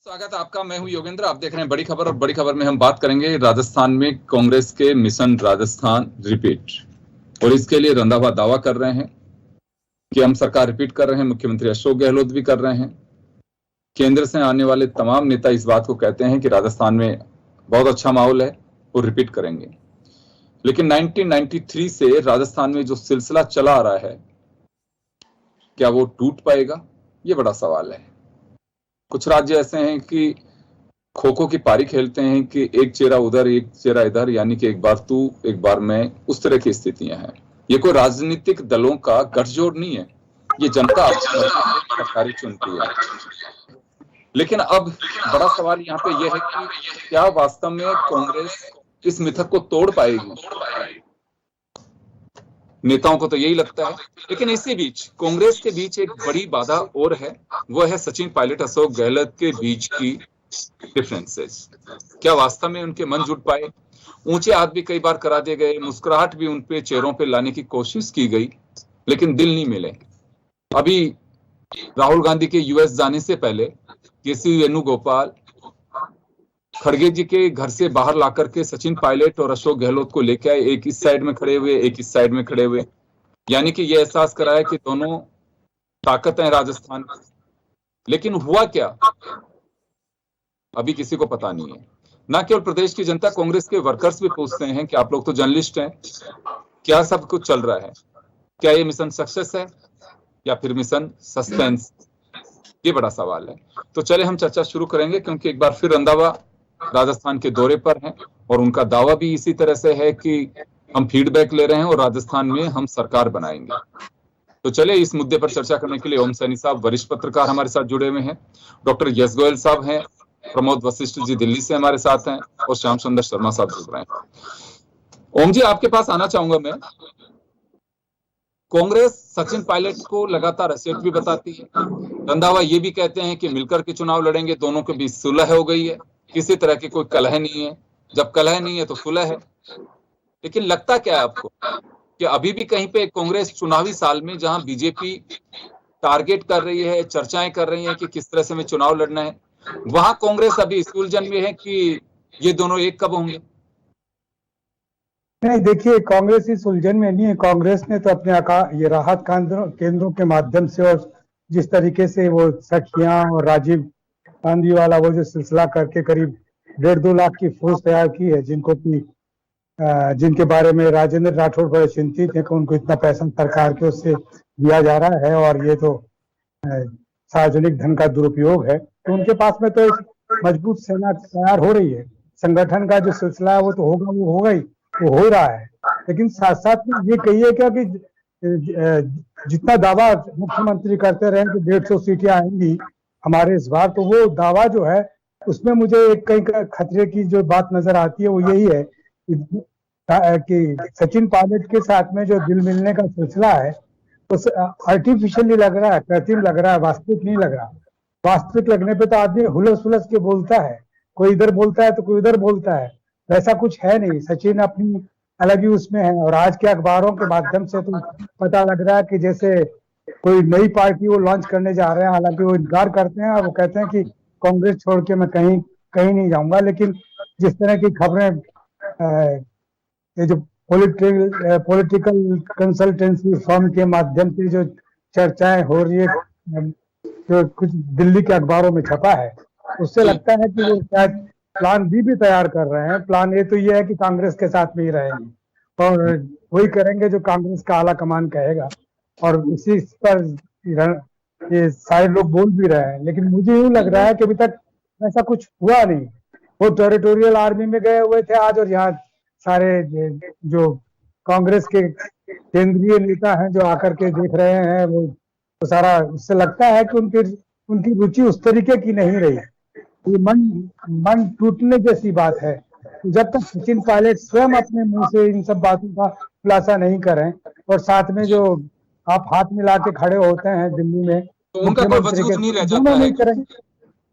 स्वागत है आपका। मैं हूं योगेंद्र। आप देख रहे हैं बड़ी खबर, और बड़ी खबर में हम बात करेंगे राजस्थान में कांग्रेस के मिशन राजस्थान रिपीट। और इसके लिए रंधावा दावा कर रहे हैं कि हम सरकार रिपीट कर रहे हैं। मुख्यमंत्री अशोक गहलोत भी कर रहे हैं। केंद्र से आने वाले तमाम नेता इस बात को कहते हैं कि राजस्थान में बहुत अच्छा माहौल है, वो रिपीट करेंगे। लेकिन 1993 से राजस्थान में जो सिलसिला चला आ रहा है, क्या वो टूट पाएगा? ये बड़ा सवाल है। कुछ राज्य ऐसे हैं कि खो खो की पारी खेलते हैं कि एक चेहरा उधर एक चेहरा इधर, यानी कि एक बार तू एक बार मैं, उस तरह की स्थितियां हैं। ये कोई राजनीतिक दलों का गठजोड़ नहीं है, ये जनता सरकारी चुनती है। लेकिन अब बड़ा सवाल यहाँ पे यह है कि क्या वास्तव में कांग्रेस इस मिथक को तोड़ पाएगी? नेताओं को तो यही लगता है। लेकिन इसी बीच कांग्रेस के बीच एक बड़ी बाधा और है, वो है सचिन पायलट अशोक गहलोत के बीच की डिफरेंसेस। क्या वास्तव में उनके मन जुट पाए? ऊंचे हाथ भी कई बार करा दिए गए, मुस्कुराहट भी उन पे चेहरों पे लाने की कोशिश की गई, लेकिन दिल नहीं मिले। अभी राहुल गांधी के यूएस जाने से पहले केसी वेणुगोपाल खड़गे जी के घर से बाहर ला करके सचिन पायलट और अशोक गहलोत को लेके आए। एक इस साइड में खड़े हुए, एक इस साइड में खड़े हुए, यानी कि यह एहसास कराया कि दोनों ताकत है राजस्थान। लेकिन हुआ क्या, अभी किसी को पता नहीं है। ना केवल प्रदेश की जनता, कांग्रेस के वर्कर्स भी पूछते हैं कि आप लोग तो जर्नलिस्ट हैं, क्या सब कुछ चल रहा है? क्या ये मिशन सक्सेस है या फिर मिशन सस्पेंस? ये बड़ा सवाल है। तो चले हम चर्चा शुरू करेंगे, क्योंकि एक बार फिर रंधावा राजस्थान के दौरे पर हैं और उनका दावा भी इसी तरह से है कि हम फीडबैक ले रहे हैं और राजस्थान में हम सरकार बनाएंगे। तो चले इस मुद्दे पर चर्चा करने के लिए ओम सैनी साहब वरिष्ठ पत्रकार हमारे साथ जुड़े हुए हैं, डॉक्टर यश गोयल साहब हैं, प्रमोद वशिष्ठ जी दिल्ली से हमारे साथ हैं, और श्याम सुंदर शर्मा साहब जुड़ रहे हैं। ओम जी, आपके पास आना चाहूंगा मैं। कांग्रेस सचिन पायलट को लगातार एसेट भी बताती है, रंधावा ये भी कहते हैं कि मिलकर के चुनाव लड़ेंगे, दोनों के बीच सुलह हो गई है, किसी तरह की कोई कलह नहीं है। जब कलह नहीं है तो सुलह है। लेकिन लगता क्या है आपको कि अभी भी कहीं पे कांग्रेस चुनावी साल में, जहां बीजेपी टारगेट कर रही है, चर्चाएं कर रही हैं कि किस तरह से हमें चुनाव लड़ना है, वहां कांग्रेस अभी इस उलझन में है कि ये दोनों एक कब होंगे? नहीं, देखिए, कांग्रेस इस उलझन में नहीं है। कांग्रेस ने तो अपने ये राहत केंद्रों के माध्यम से, और जिस तरीके से वो सखियां और राजीव गांधी वाला वो जो सिलसिला करके करीब 1.5-2 लाख की फौज तैयार की है, जिनके बारे में राजेंद्र राठौड़ बड़े चिंतित है कि उनको इतना पैसा सरकार के उससे दिया जा रहा है और ये तो सार्वजनिक धन का दुरुपयोग है। तो उनके पास में तो एक मजबूत सेना तैयार हो रही है। संगठन का जो सिलसिला है वो तो होगा, वो होगा ही, वो हो रहा है। लेकिन साथ साथ में ये कहिए क्या कि जितना दावा मुख्यमंत्री करते रहे कि 150 सीटें आएंगी हमारे इस बार, तो वो दावा जो है उसमें मुझे एक कहीं खतरे की जो बात नजर आती है वो यही है कि सचिन पायलट के साथ में जो दिल मिलने का सिलसिला है उस आर्टिफिशियली लग रहा है, कृत्रिम लग रहा है, वास्तविक नहीं लग रहा। वास्तविक लगने पे तो आदमी हुलस हुलस के बोलता है, कोई इधर बोलता है तो कोई उधर बोलता है, वैसा कुछ है नहीं। सचिन अपनी अलग ही उसमें है। और आज के अखबारों के माध्यम से तो पता लग रहा है कि जैसे कोई नई पार्टी वो लॉन्च करने जा रहे हैं। हालांकि वो इनकार करते हैं और वो कहते हैं कि कांग्रेस छोड़ के मैं कहीं नहीं जाऊंगा। लेकिन जिस तरह की खबरें ये जो पॉलिटिकल कंसल्टेंसी फर्म के माध्यम से जो चर्चाएं हो रही है, जो कुछ दिल्ली के अखबारों में छपा है, उससे लगता है कि वो शायद प्लान बी भी तैयार कर रहे हैं। प्लान ए तो ये है कि कांग्रेस के साथ में ही रहेंगे और वही करेंगे जो कांग्रेस का आला कमान कहेगा, और इसी पर ये सारे लोग बोल भी रहे हैं। लेकिन मुझे यूं लग रहा है कि अभी तक ऐसा कुछ हुआ नहीं। वो टेरिटोरियल आर्मी में गए हुए थे आज, और यहाँ सारे जो कांग्रेस के केंद्रीय नेता हैं जो आकर के देख रहे हैं, वो सारा, उससे लगता है कि उनकी रुचि उस तरीके की नहीं रही। ये मन टूटने जैसी बात है। जब तक सचिन पायलट स्वयं अपने मुंह से इन सब बातों का खुलासा नहीं करें, और साथ में जो आप हाथ मिला के खड़े होते हैं दिल्ली में, तो उनका कोई वजूद नहीं रह जाता है।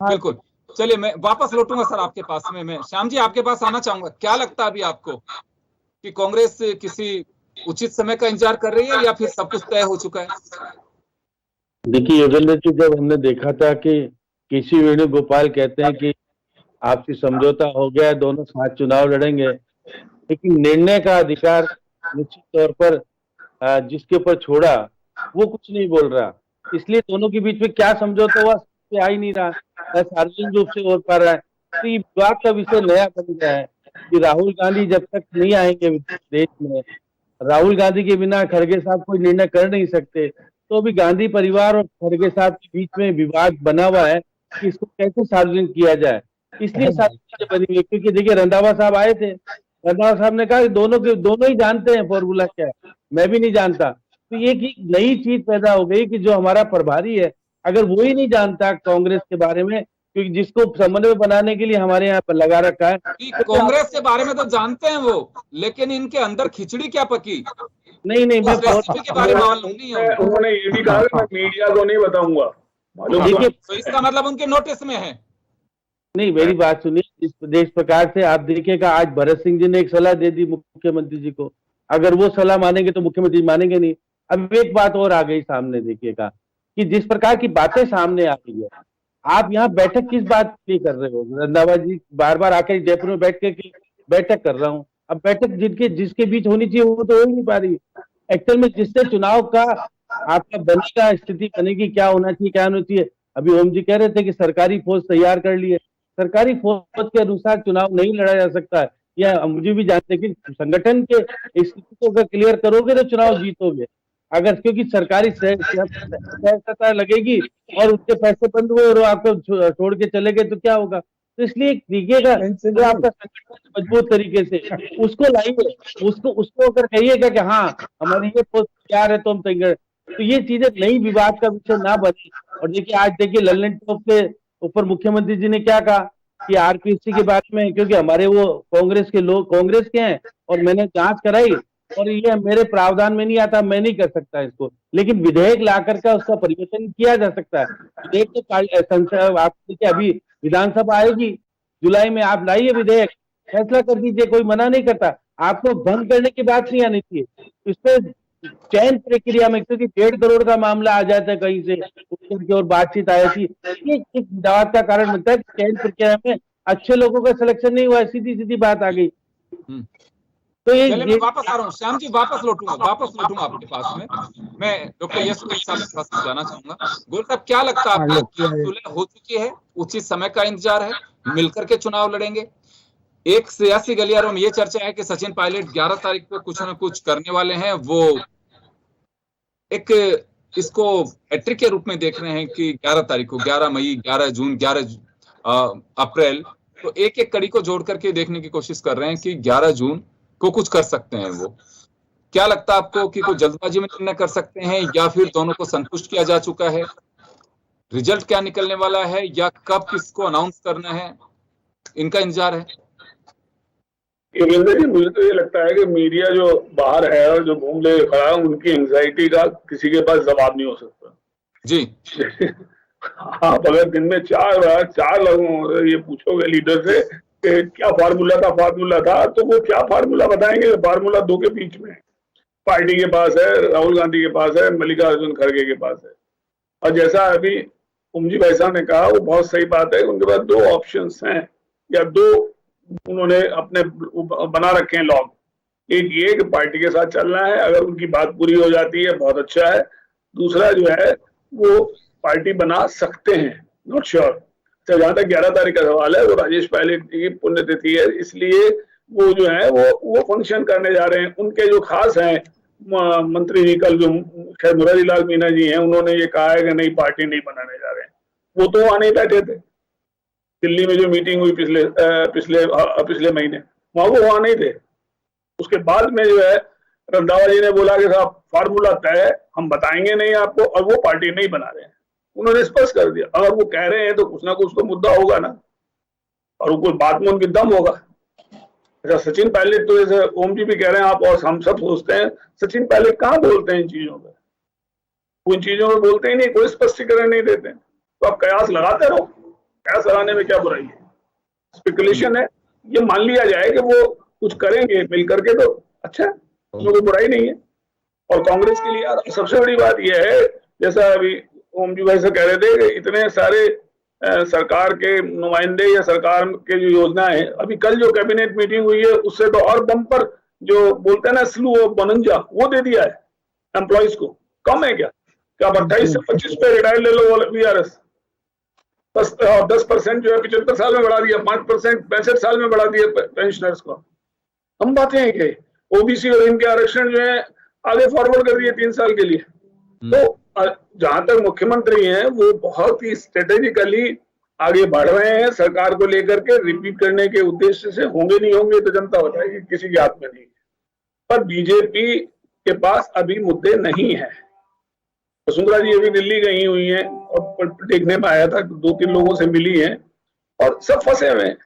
बिल्कुल। चलिए, मैं वापस लौटूंगा सर आपके पास में। मैं श्याम जी आपके पास आना चाहूंगा। क्या लगता है अभी आपको कि कांग्रेस किसी उचित समय का इंतजार कर रही है या फिर सब कुछ तय हो चुका है? देखिए योगेंद्र जी, जब हमने देखा था कि केसी वेणुगोपाल कहते हैं कि आपसी समझौता हो गया है, दोनों साथ चुनाव लड़ेंगे, लेकिन निर्णय का अधिकार निश्चित तौर पर जिसके ऊपर छोड़ा वो कुछ नहीं बोल रहा। इसलिए दोनों के बीच में क्या समझौता हुआ समझ में आ ही नहीं रहा, न सार्वजनिक रूप से हो पा रहा है। तो ये विवाद का विषय नया बन गया है कि राहुल गांधी जब तक नहीं आएंगे देश में, राहुल गांधी के बिना खड़गे साहब कोई निर्णय कर नहीं सकते। तो अभी गांधी परिवार और खड़गे साहब के बीच में विवाद बना हुआ है कि इसको कैसे सार्वजनिक किया जाए। इसलिए सारी चीजें बनी हुई है, क्योंकि देखिए रंधावा साहब आए थे, रंधावा साहब ने कहा कि दोनों ही जानते हैं फॉर्मूला क्या है, मैं भी नहीं जानता। तो ये की नई चीज पैदा हो गई कि जो हमारा प्रभारी है, अगर वो ही नहीं जानता कांग्रेस के बारे में, क्योंकि जिसको समन्वय बनाने के लिए हमारे यहाँ पर लगा रखा है, कि कांग्रेस के बारे में तो जानते हैं वो, लेकिन इनके अंदर खिचड़ी क्या पकी, नहीं मैं उस रेसिपी के बारे में मालूम नहीं है उनको। उन्होंने ये भी कहा कि मैं मीडिया को नहीं बताऊंगा। देखिए, तो इसका मतलब उनके नोटिस में है। नहीं मेरी बात सुनिए, जिस प्रकार से आप देखिएगा, आज भरत सिंह जी ने एक सलाह दे दी मुख्यमंत्री जी को, अगर वो सलाह मानेंगे तो मुख्यमंत्री मानेंगे नहीं। अब एक बात और आ गई सामने, देखिएगा कि जिस प्रकार की बातें सामने आ रही है, आप यहाँ बैठक किस बात के लिए कर रहे हो? रंधावा जी बार बार आके जयपुर में बैठ के बैठक कर रहा हूँ, अब बैठक जिसके बीच होनी चाहिए वो तो हो ही नहीं पा रही। एक्चुअल में जिससे चुनाव का आपका बनेगा, स्थिति बनेगी, क्या होना चाहिए क्या होना चाहिए। अभी ओम जी कह रहे थे कि सरकारी फौज तैयार कर ली है, सरकारी फौज के अनुसार चुनाव नहीं लड़ा जा सकता है, या मुझे भी जानते हैं कि संगठन के स्थिति को अगर क्लियर करोगे तो चुनाव जीतोगे। अगर क्योंकि सरकारी सहायता लगेगी और उसके पैसे बंद हुए और आपको छोड़ के चले गए तो क्या होगा। तो इसलिए देखिएगा आपका संगठन मजबूत तरीके से उसको लाइए, उसको अगर कहिएगा कि हाँ हमारी ये पोस्ट तैयार है तो हम तैयार, तो ये चीजें नई विवाद का विषय ना बने। और देखिए आज देखिए लल्लन टॉप के ऊपर मुख्यमंत्री जी ने क्या कहा कि आरपीसी के बारे में, क्योंकि हमारे वो कांग्रेस के लोग कांग्रेस के हैं और मैंने जांच कराई और ये मेरे प्रावधान में नहीं आता, मैं नहीं कर सकता इसको, लेकिन विधेयक ला करके उसका परिवर्तन किया जा सकता है। विधेयक तो संसद आप देखिए अभी विधानसभा आएगी जुलाई में, आप लाइए विधेयक, फैसला कर दीजिए, कोई मना नहीं करता। आपको बंद करने की बात नहीं आनी चाहिए इस पे चयन प्रक्रिया में, क्योंकि 1.5 करोड़ का मामला आ जाता है कहीं से और बातचीत आई थी, ये एक विवाद का कारण बनता है। चयन प्रक्रिया में अच्छे लोगों का सिलेक्शन नहीं हुआ, सीधी सीधी बात आ गई। तो मैं वापस आ रहा हूँ श्याम जी, वापस लौटूंगा आपके पास में। मैं डॉक्टर यश गोयल साहब से जाना चाहूंगा। गोयल साहब, क्या लगता है आपको, सुलह हो चुकी है, उचित समय का इंतजार है, मिलकर के चुनाव लड़ेंगे? एक सियासी गलियारों में ये चर्चा है कि सचिन पायलट 11 तारीख को कुछ न कुछ करने वाले हैं, वो एक इसको हैट्रिक के रूप में देख रहे हैं कि 11 तारीख को, 11 मई, 11 जून, 11 अप्रैल, तो एक एक कड़ी को जोड़ करके देखने की कोशिश कर रहे हैं कि 11 जून को कुछ कर सकते हैं वो। क्या लगता है आपको कि कुछ जल्दबाजी में निर्णय कर सकते हैं, या फिर दोनों को संतुष्ट किया जा चुका है? रिजल्ट क्या निकलने वाला है, या कब किसको अनाउंस करना है, इनका इंतजार है? योगेंद्र जी, मुझे तो ये लगता है कि मीडिया जो बाहर है और जो घूम ले खड़ा है, उनकी एंग्जाइटी का किसी के पास जवाब नहीं हो सकता जी। आप अगर दिन में 4 लोगों ये पूछोगे लीडर से कि क्या फार्मूला था, तो वो क्या फार्मूला बताएंगे? फार्मूला 2 के बीच में, पार्टी के पास है, राहुल गांधी के पास है, मल्लिकार्जुन खड़गे के पास है। और जैसा अभी उमजी भाई साहब ने कहा, वो बहुत सही बात है, उनके पास 2 ऑप्शंस हैं, या 2 उन्होंने अपने बना रखे हैं लॉग। एक ये कि पार्टी के साथ चलना है, अगर उनकी बात पूरी हो जाती है बहुत अच्छा है। दूसरा जो है वो पार्टी बना सकते हैं, नॉट श्योर। तो जहां तक 11 तारीख का सवाल है, वो राजेश पायलट की पुण्यतिथि है, इसलिए वो जो है वो फंक्शन करने जा रहे हैं। उनके जो खास हैं मंत्री जी, कल जो खैर मुरारी लाल मीणा जी हैं, उन्होंने ये कहा है कि नहीं पार्टी नहीं बनाने जा रहे हैं। वो तो वहां नहीं बैठे थे, दिल्ली में जो मीटिंग हुई पिछले महीने, वहां नहीं थे। उसके बाद में जो है रंधावा जी ने बोला कि साहब फार्मूला तय है, हम बताएंगे नहीं आपको, और वो पार्टी नहीं बना रहे हैं। उन्होंने स्पष्ट कर दिया, अगर वो कह रहे हैं तो कुछ ना कुछ तो मुद्दा होगा ना, और वो कोई बात में उनकी दम होगा। अच्छा, सचिन पायलट तो जैसे ओम जी भी कह रहे हैं, आप और हम सब सोचते हैं, सचिन पायलट कहाँ बोलते हैं इन चीजों में? वो इन चीजों में बोलते ही नहीं, कोई स्पष्टीकरण नहीं देते। तो आप कयास लगाते रहो, कयास लगाने में क्या बुराई है? स्पेकुलेशन है, ये मान लिया जाए कि वो कुछ करेंगे मिल करके तो अच्छा है, उसमें कोई बुराई नहीं है। और कांग्रेस के लिए सबसे बड़ी बात यह है, जैसा अभी ओम जी भाई से कह रहे थे कि इतने सारे सरकार के नुमाइंदे या सरकार के जो योजना है, अभी कल जो कैबिनेट मीटिंग हुई है उससे तो और बम्पर जो बोलते हैं ना स्लू ऑफ बनंजा वो दे दिया है एम्प्लॉइज को। कम है क्या? क्या 28 से 25 पे रिटायर ले लो VRS, 10% जो है 75 साल में बढ़ा दिया, 5% 65 साल में बढ़ा दिया पेंशनर्स को। हम बातें हैं कि ओबीसी और इनके आरक्षण जो है आगे फॉरवर्ड कर दिए 3 साल के लिए। तो जहां तक मुख्यमंत्री हैं वो बहुत ही स्ट्रेटेजिकली आगे बढ़ रहे हैं सरकार को लेकर के, रिपीट करने के उद्देश्य से। होंगे नहीं होंगे तो जनता बताएगी, किसी के हाथ में नहीं। पर बीजेपी के पास अभी मुद्दे नहीं है। वसुंधरा जी अभी दिल्ली गई हुई हैं और देखने में आया था, 2-3 लोगों से मिली हैं और सब फंसे हुए हैं।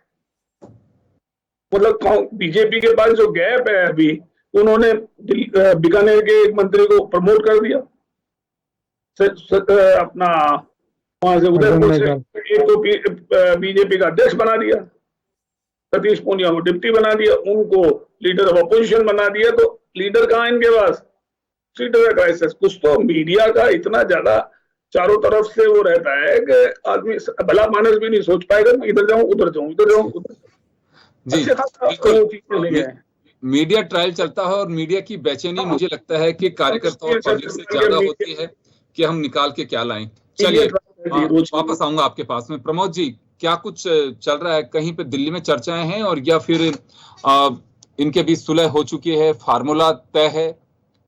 मतलब बीजेपी के पास जो गैप है अभी, उन्होंने बीकानेर के एक मंत्री को प्रमोट कर दिया, अपना वहां से उदयपुर से एक तो बीजेपी का अध्यक्ष बना दिया, सतीश पूनिया को डिप्टी बना दिया, उनको लीडर ऑफ अपोजिशन बना दिया। तो लीडर कहाँ इनके पास? Seater crisis. कुछ तो मीडिया का इतना ज्यादा चारों तरफ से वो रहता है कि आदमी भला मानस भी नहीं सोच पाएगा इधर जाऊं उधर जाऊं इधर जाऊं उधर। जी बिल्कुल, मीडिया ट्रायल चलता है और मीडिया की बेचैनी मुझे लगता है कि कार्यकर्ताओं और पब्लिक से ज्यादा होती है कि हम निकाल के क्या लाएं। चलिए वापस आऊंगा आपके पास में। प्रमोद जी, क्या कुछ चल रहा है? कहीं पे दिल्ली में चर्चाएं हैं और या फिर इनके बीच सुलह हो चुकी है, फार्मूला तय है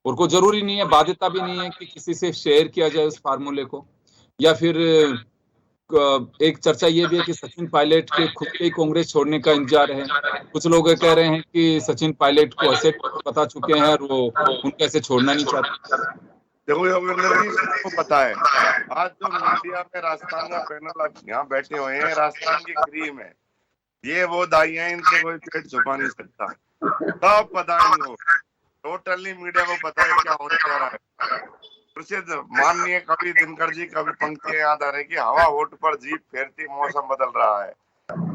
और कोई जरूरी नहीं है, बाध्यता भी नहीं है कि किसी से शेयर किया जाए उस फार्मूले को? या फिर एक चर्चा ये भी है कि सचिन पायलट के खुद के ही कांग्रेस छोड़ने का इंतजार है। कुछ लोग कह रहे हैं कि सचिन पायलट को असेट बता चुके हैं और वो उनको ऐसे छोड़ना नहीं चाहते। देखो योगेंद्र जी, सबको पता है आज जो मीडिया में राजस्थान का पैनल यहाँ बैठे हुए हैं, राजस्थान की क्रीम है, ये वो दाई हैं, इनसे कोई पेट छुपा नहीं सकता। सब पता है इनको, टोटली मीडिया को पता है क्या होने जा रहा है। प्रसिद्ध माननीय कवि दिनकर जी कभी पंक्तियां याद आ रही कि हवा होठ पर जीप फेरती मौसम बदल रहा है।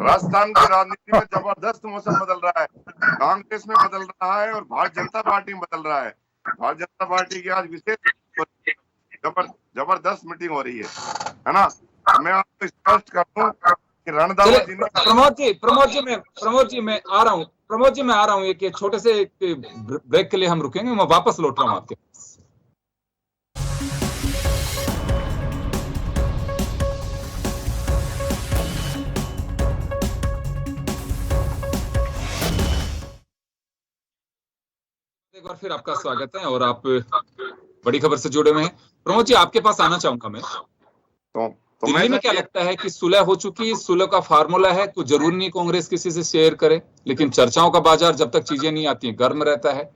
राजस्थान की राजनीति में जबरदस्त मौसम बदल रहा है, कांग्रेस में बदल रहा है और भारतीय जनता पार्टी में बदल रहा है। भारतीय जनता पार्टी की आज विशेष जबरदस्त मीटिंग हो रही है ना। मैं आपको स्पष्ट कर दूं कि रणदावा जी ने प्रमोद जी मैं आ रहा हूँ एक छोटे से ब्रेक के लिए हम रुकेंगे, मैं वापस लौट रहा हूँ आपके पास। एक बार फिर आपका स्वागत है और आप बड़ी खबर से जुड़े हुए हैं। प्रमोद जी, आपके पास आना चाहूंगा मैं। दिल्ली में क्या लगता है कि सुलह हो चुकी है, सुलह का फार्मूला है, कुछ जरूरी नहीं कांग्रेस किसी से शेयर करे, लेकिन चर्चाओं का बाजार जब तक चीजें नहीं आती गर्म रहता है।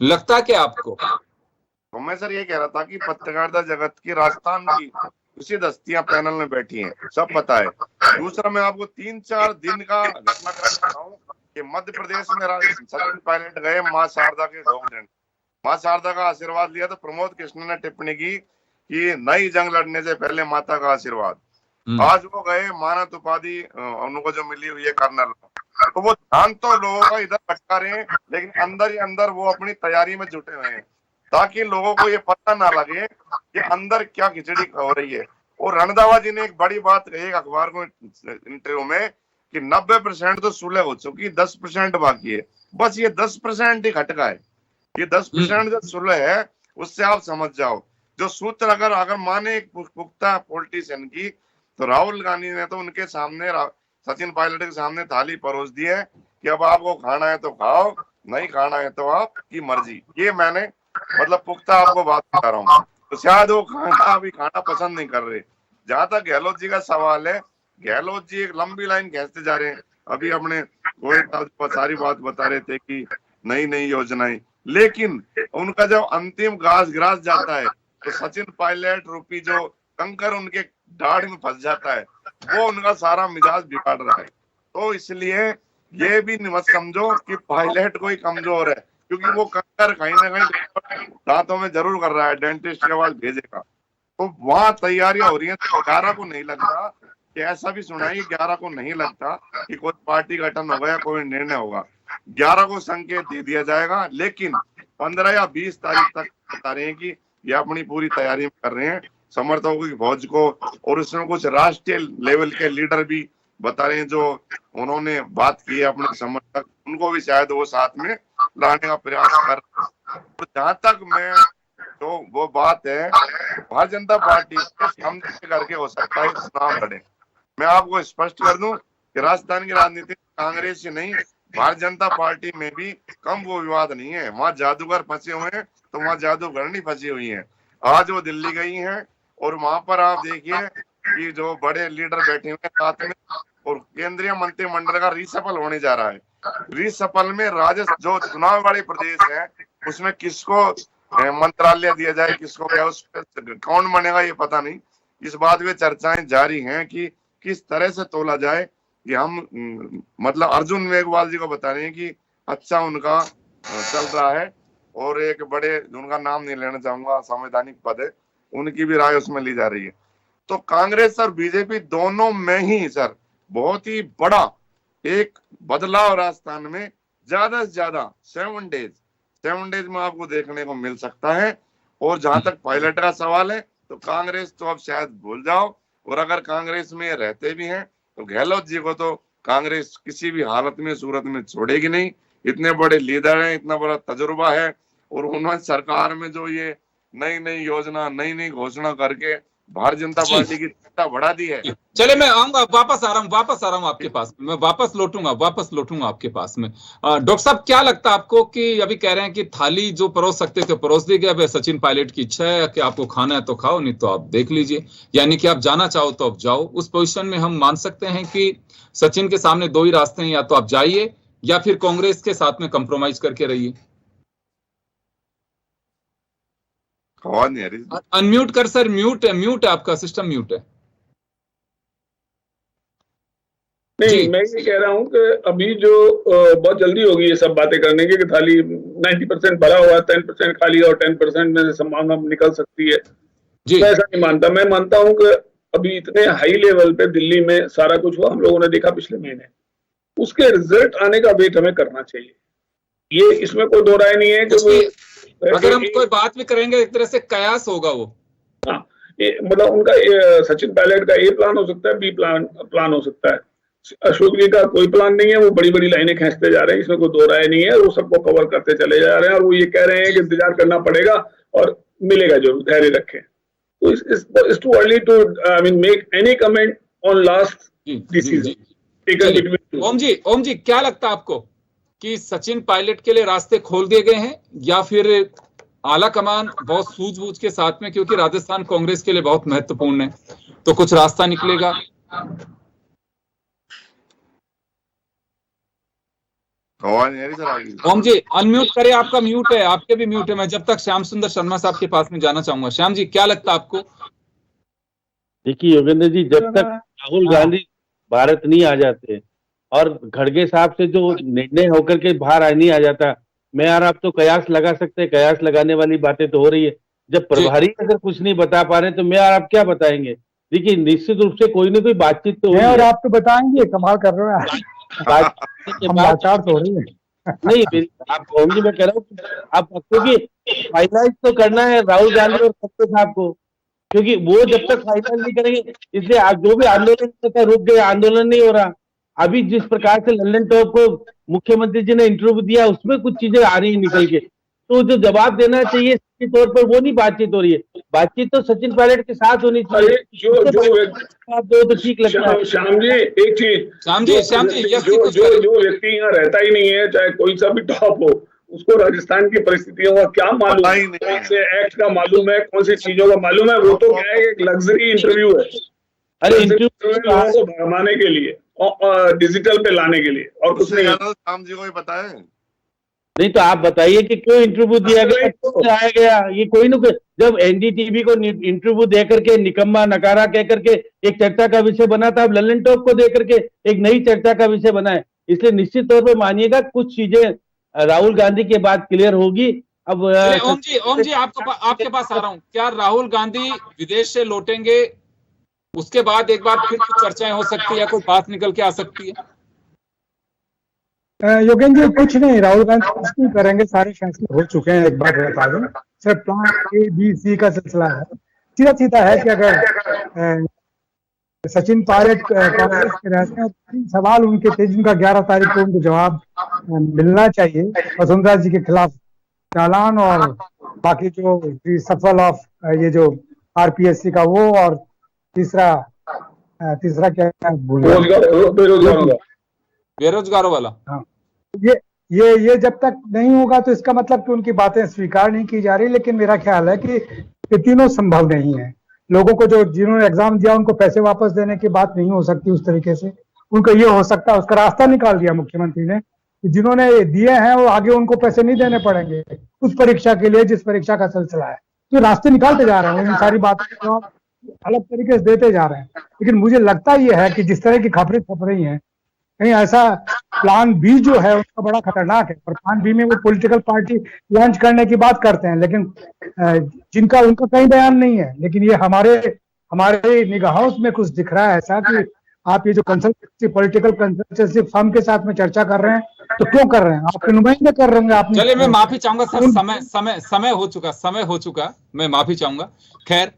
लगता है क्या आपको? तो मैं सर ये कह रहा था कि पत्रकारिता जगत की राजस्थान की उसी हस्तियां पैनल में बैठी हैं, सब पता है। दूसरा मैं आपको 3-4 दिन का घटनाक्रम बताऊं कि मध्य प्रदेश में सचिन पायलट गए मां शारदा के गवर्नमेंट, मां शारदा का आशीर्वाद लिया तो प्रमोद कृष्ण ने टिप्पणी की कि नई जंग लड़ने से पहले माता का आशीर्वाद। आज वो गए, मानद उपाधि उनको जो मिली हुई है कर्नल, तो वो ध्यान तो लोगों का इधर भटका रहे हैं, लेकिन अंदर ही अंदर वो अपनी तैयारी में जुटे हुए हैं ताकि लोगों को ये पता ना लगे कि अंदर क्या खिचड़ी हो रही है। और रणदावा जी ने एक बड़ी बात कही अखबार को इंटरव्यू में कि 90% तो सुलह हो चुकी, 10% बाकी है। बस ये 10% ही खटका है। ये 10% जो सुलह है उससे आप समझ जाओ जो सूत्र अगर माने एक पुख्ता पॉलिटिशियन की, तो राहुल गांधी ने तो उनके सामने सचिन पायलट के सामने थाली परोस दी है कि अब आपको खाना है तो खाओ, नहीं खाना है तो आपकी मर्जी। ये मैंने मतलब पुख्ता आपको बात बता रहा हूँ। तो शायद वो अभी खाना पसंद नहीं कर रहे। जहां तक गहलोत जी का सवाल है, गहलोत जी एक लंबी लाइन खींचते जा रहे हैं। अभी अपने सारी बात बता रहे थे कि नई नई योजनाएं, लेकिन उनका जब अंतिम घास ग्रास जाता है तो सचिन पायलट रूपी जो कंकर उनके दाढ़ में फंस जाता है, वो उनका सारा मिजाज बिगाड़ रहा है। तो इसलिए ये भी मत समझो कि पायलट कोई कमजोर है, क्योंकि वो कंकर कहीं ना कहीं दांतों में जरूर कर रहा है, डेंटिस्ट के पास भेजेगा। तो वहां तैयारियां हो रही है। तो 11 को नहीं लगता कि ऐसा भी सुना है, 11 को नहीं लगता कि कोई पार्टी गठन होगा या कोई निर्णय होगा। 11 को संकेत दे दिया जाएगा, लेकिन 15 या 20 तारीख तक बता रहे हैं कि ये अपनी पूरी तैयारी कर रहे हैं। समर्थकों की फौज को, और उसमें कुछ राष्ट्रीय लेवल के लीडर भी बता रहे हैं जो उन्होंने बात की है अपने समर्थक, उनको भी शायद वो साथ में लाने का प्रयास कर। और जहां तक मैं तो वो बात है, भारतीय जनता पार्टी समझौते करके हो सकता है चुनाव लड़े। मैं आपको स्पष्ट कर दूं कि राजस्थान की राजनीति कांग्रेस से नहीं, भारतीय जनता पार्टी में भी कम वो विवाद नहीं है। वहां जादूगर फंसे हुए हैं तो वहां जादूगरनी फंसी हुई है। आज वो दिल्ली गई हैं और वहां पर आप देखिए कि जो बड़े लीडर बैठे हुए हैं साथ में, और केंद्रीय मंत्रिमंडल का रीसफल होने जा रहा है। रीसफल में राजस्थान जो चुनाव वाले प्रदेश है उसमें किसको मंत्रालय दिया जाए, किसको क्या, उस कौन बनेगा ये पता नहीं। इस बात पे चर्चाएं जारी हैं कि किस तरह से तोला जाए। कि हम मतलब अर्जुन मेघवाल जी को बता रहे हैं कि अच्छा उनका चल रहा है, और एक बड़े, उनका नाम नहीं लेना चाहूंगा, संवैधानिक पद है, उनकी भी राय उसमें ली जा रही है। तो कांग्रेस और बीजेपी दोनों में ही सर बहुत ही बड़ा एक बदलाव राजस्थान में ज्यादा से ज्यादा 7 डेज में आपको देखने को मिल सकता है। और जहां तक पायलट का सवाल है तो कांग्रेस तो अब शायद भूल जाओ, और अगर कांग्रेस में रहते भी हैं तो गहलोत जी को तो कांग्रेस किसी भी हालत में सूरत में छोड़ेगी नहीं। इतने बड़े लीडर हैं, इतना बड़ा तजुर्बा है, और उन्होंने सरकार में जो ये नई नई योजना, नई नई घोषणा करके भारतीय जनता पार्टी की चिंता बढ़ा दी है। चले मैं आऊंगा, वापस आ रहा हूं आपके पास में, मैं वापस लौटूंगा आपके पास में। डॉक्टर साहब, क्या लगता है आपको कि अभी कह रहे हैं कि थाली जो परोस सकते थे परोस दी गई, अब सचिन पायलट की इच्छा है कि आपको खाना है तो खाओ, नहीं तो आप देख लीजिए, यानी कि आप जाना चाहो तो आप जाओ। उस पोजीशन में हम मान सकते हैं कि सचिन के सामने 2 ही रास्ते हैं, या तो आप जाइए या फिर कांग्रेस के साथ में कंप्रोमाइज करके रहिए। अनम्यूट कर सर, म्यूट है आपका सिस्टम, म्यूट है। नहीं, मैं ये कह रहा हूँ कि अभी जो बहुत जल्दी होगी ये सब बातें करने की कि थाली 90% भरा हुआ, 10% खाली और 10% में से संभावना निकल सकती है। मैं ऐसा नहीं मानता। मैं मानता हूँ कि अभी इतने हाई लेवल पे दिल्ली में सारा कुछ हुआ, हम लोगों ने देखा पिछले महीने, उसके रिजल्ट आने का वेट हमें करना चाहिए। ये इसमें कोई दो राय नहीं है कि अगर हम कोई बात भी करेंगे एक तरह से कयास होगा वो। हाँ, मतलब उनका सचिन पायलट का ए प्लान हो सकता है, बी प्लान हो सकता है। अशोक जी का कोई प्लान नहीं है, वो बड़ी बड़ी लाइनें खींचते जा रहे हैं, इसमें कोई दो राय नहीं है। वो सबको कवर करते चले जा रहे हैं और वो ये कह रहे हैं कि इंतजार करना पड़ेगा और मिलेगा जरूर, धैर्य रखें। तो it's too early to make any comment on last decision taken between। ओम जी क्या लगता है आपको कि सचिन पायलट के लिए रास्ते खोल दिए गए हैं या फिर आला कमान बहुत सूझबूझ के साथ में, क्योंकि राजस्थान कांग्रेस के लिए बहुत महत्वपूर्ण है, तो कुछ रास्ता निकलेगा? ओम जी अनम्यूट करें, आपका म्यूट है, आपके भी म्यूट है। मैं जब तक श्याम सुंदर शर्मा साहब के पास में जाना चाहूंगा। श्याम जी क्या लगता है आपको? देखिए योगेंद्र जी, जब तक राहुल गांधी भारत नहीं आ जाते और खड़गे साहब से जो निर्णय होकर के बाहर नहीं आ जाता, मैं यार आप तो कयास लगा सकते हैं, कयास लगाने वाली बातें तो हो रही है। जब प्रभारी अगर कुछ नहीं बता पा रहे तो मैं यार आप क्या बताएंगे? देखिए निश्चित रूप से कोई ना कोई बातचीत तो और आप तो बताएंगे, कमाल कर रहे हो बात हो रही है। नहीं आप ओम जी, मैं कह रहा हूँ आप क्योंकि फाइनलाइज तो करना है राहुल गांधी और खड़गे साहब को, क्योंकि वो जब तक फाइनल नहीं करेंगे, इसलिए जो भी आंदोलन रुक गए, आंदोलन नहीं हो रहा। अभी जिस प्रकार से लल्लन टॉप को मुख्यमंत्री जी ने इंटरव्यू दिया, उसमें कुछ चीजें आ रही है निकल के, तो जो जवाब देना चाहिए के तौर पर वो नहीं बातचीत हो रही है। बातचीत तो सचिन पायलट के साथ होनी चाहिए। तो ठीक लगता है। श्याम जी एक चीज, श्याम जी जो व्यक्ति यहाँ रहता ही नहीं है, चाहे कोई सा भी टॉप हो, उसको राजस्थान की परिस्थितियों का क्या मालूम है, कौन से एक्ट का मालूम है, कौन सी चीजों का मालूम है? वो तो क्या है, एक लग्जरी इंटरव्यू है। अरे इंटरव्यू लोगों को भरमाने के लिए और डिजिटल पे लाने के लिए, और कुछ नहीं। श्याम जी को ही बताएं। नहीं तो आप बताइए कि क्यों इंटरव्यू दिया गया, क्यों आया गया? ये कोई ना कोई, जब एनडीटीवी को इंटरव्यू दे करके निकम्मा नकारा कह करके एक चर्चा का विषय बना था, अब लल्लन टॉप को दे करके एक नई चर्चा का विषय बना है। इसलिए निश्चित तौर पर मानिएगा कुछ चीजें राहुल गांधी के बाद क्लियर होगी। अब ओम जी आपके पास आ रहा हूँ। क्या राहुल गांधी विदेश से लौटेंगे, उसके बाद एक बार फिर कुछ चर्चाएं हो सकती है या कोई बात निकल के आ सकती है? योगेंद्र जी कुछ नहीं, राहुल गांधी कुछ नहीं करेंगे, सारे फैसले हो चुके हैं। एक बार बता दूं, सिर्फ प्लान A, B, C का सिलसिला है। सीधा सीधा है कि अगर सचिन पायलट कांग्रेस के रहते हैं, 3 सवाल उनके थे जिनका 11 तारीख को उनको जवाब मिलना चाहिए। वसुंधरा जी के खिलाफ चालान और बाकी जो सफल ऑफ ये जो आरपीएससी का वो, और तीसरा क्या बेरोजगारों वाला। हाँ, ये जब तक नहीं होगा तो इसका मतलब कि उनकी बातें स्वीकार नहीं की जा रही। लेकिन मेरा ख्याल है कि ये तीनों संभव नहीं है। लोगों को जो जिन्होंने एग्जाम दिया उनको पैसे वापस देने की बात नहीं हो सकती उस तरीके से। उनको ये हो सकता है, उसका रास्ता निकाल दिया मुख्यमंत्री ने कि जिन्होंने दिए हैं वो आगे उनको पैसे नहीं देने पड़ेंगे उस परीक्षा के लिए जिस परीक्षा का सिलसिला है। तो रास्ते निकालते जा रहे हैं, इन सारी बातों के जवाब अलग तरीके से देते जा रहे हैं। लेकिन मुझे लगता ये है कि जिस तरह की खबरें छप रही हैं, कहीं ऐसा प्लान बी जो है उसका बड़ा खतरनाक है। और प्लान बी में वो पॉलिटिकल पार्टी लॉन्च करने की बात करते हैं, लेकिन जिनका उनका कहीं बयान नहीं है। लेकिन ये हमारे निगाहों में कुछ दिख रहा है ऐसा कि आप ये जो कंसल्टेंसी पॉलिटिकल कंसल्टेंसी फर्म के साथ में चर्चा कर रहे हैं, तो क्यों कर रहे हैं? आपके नुमाइंदे कर रहे हैं। आपने चलिए, मैं माफी चाहूंगा सर, समय हो चुका, मैं माफी चाहूंगा। खैर,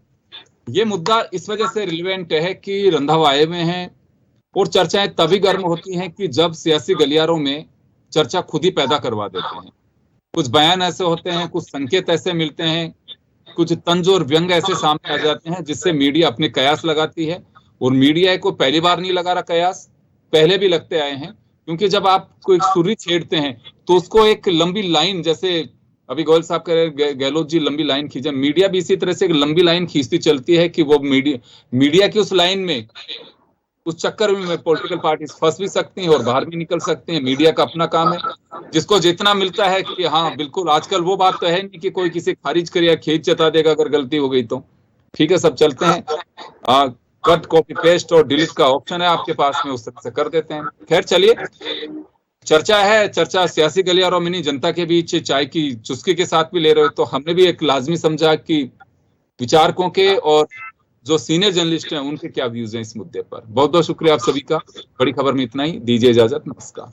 ये मुद्दा इस वजह से रिलेवेंट है कि रंधावा आए हुए हैं और चर्चाएं तभी गर्म होती हैं कि जब सियासी गलियारों में चर्चा खुद ही पैदा करवा देते हैं। कुछ बयान ऐसे होते हैं, कुछ संकेत ऐसे मिलते हैं, कुछ तंज और व्यंग ऐसे सामने आ जाते हैं जिससे मीडिया अपने कयास लगाती है। और मीडिया को पहली बार नहीं लगा रहा कयास, पहले भी लगते आए हैं। क्योंकि जब आप कोई सुर्री छेड़ते हैं तो उसको एक लंबी लाइन, जैसे अभी गोयल साहब कह रहे गहलोत जी लंबी लाइन खींचे, मीडिया भी इसी तरह से एक लंबी लाइन खींचती चलती है कि वो मीडिया की उस लाइन में, उस चक्कर में पॉलिटिकल पार्टीज फंस भी सकती हैं और बाहर भी निकल सकते हैं। मीडिया का अपना काम है, जिसको जितना मिलता है कि हाँ बिल्कुल, आजकल वो बात तो है नहीं कि कोई किसी खारिज करे या खेत जता देगा अगर गलती हो गई तो। ठीक है, सब चलते हैं। कट, कॉपी पेस्ट और डिलीट का ऑप्शन है आपके पास में, उस तरह से कर देते हैं। खैर चलिए, चर्चा है, चर्चा सियासी गलियारों में नहीं, जनता के बीच चाय की चुस्की के साथ भी ले रहे हो, तो हमने भी एक लाजमी समझा कि विचारकों के और जो सीनियर जर्नलिस्ट हैं उनके क्या व्यूज हैं इस मुद्दे पर। बहुत बहुत शुक्रिया आप सभी का। बड़ी खबर में इतना ही, दीजिए इजाजत, नमस्कार।